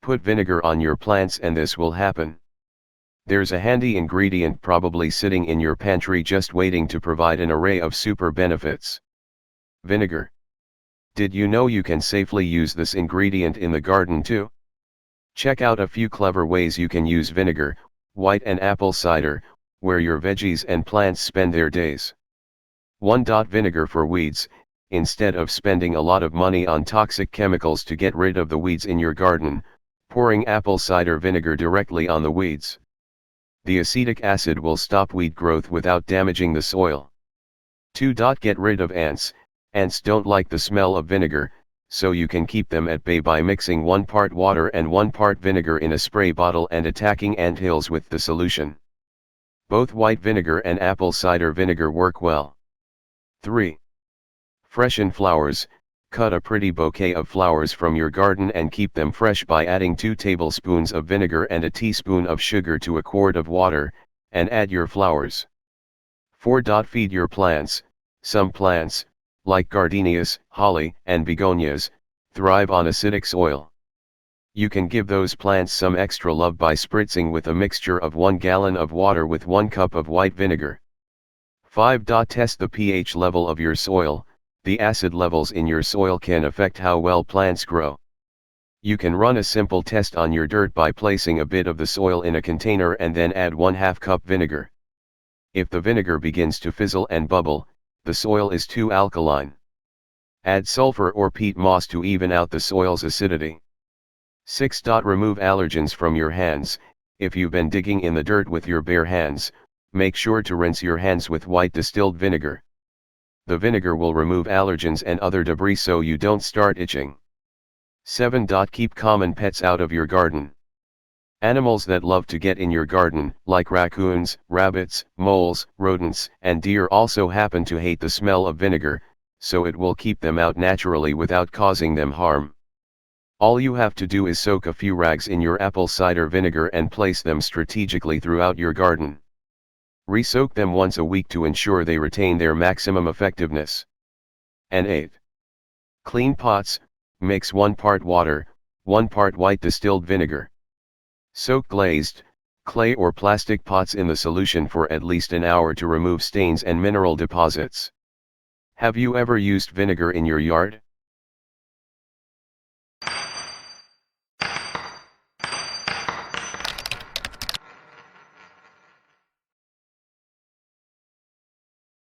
put vinegar on your plants and this will happen. There's a handy ingredient probably sitting in your pantry just waiting to provide an array of super benefits. Vinegar. Did you know you can safely use this ingredient in the garden too? Check out a few clever ways you can use vinegar, white and apple cider, where your veggies and plants spend their days. 1. Vinegar for weeds. Instead of spending a lot of money on toxic chemicals to get rid of the weeds in your garden, pouring apple cider vinegar directly on the weeds. The acetic acid will stop weed growth without damaging the soil. 2. Get rid of ants. Ants don't like the smell of vinegar, so you can keep them at bay by mixing 1 part water and 1 part vinegar in a spray bottle and attacking anthills with the solution. Both white vinegar and apple cider vinegar work well. 3. Freshen flowers. Cut a pretty bouquet of flowers from your garden and keep them fresh by adding 2 tablespoons of vinegar and a teaspoon of sugar to a quart of water, and add your flowers. 4. Feed your plants. Some plants, like gardenias, holly, and begonias, thrive on acidic soil. You can give those plants some extra love by spritzing with a mixture of 1 gallon of water with 1 cup of white vinegar. 5. Test the pH level of your soil. The acid levels in your soil can affect how well plants grow. You can run a simple test on your dirt by placing a bit of the soil in a container and then add 1/2 cup vinegar. If the vinegar begins to fizzle and bubble, the soil is too alkaline. Add sulfur or peat moss to even out the soil's acidity. 6. Remove allergens from your hands. If you've been digging in the dirt with your bare hands, make sure to rinse your hands with white distilled vinegar. The vinegar will remove allergens and other debris so you don't start itching. 7. Keep common pets out of your garden. Animals that love to get in your garden, like raccoons, rabbits, moles, rodents, and deer also happen to hate the smell of vinegar, so it will keep them out naturally without causing them harm. All you have to do is soak a few rags in your apple cider vinegar and place them strategically throughout your garden. Re-soak them once a week to ensure they retain their maximum effectiveness. And 8. Clean pots. Mix 1 part water, 1 part white distilled vinegar. Soak glazed, clay or plastic pots in the solution for at least an hour to remove stains and mineral deposits. Have you ever used vinegar in your yard?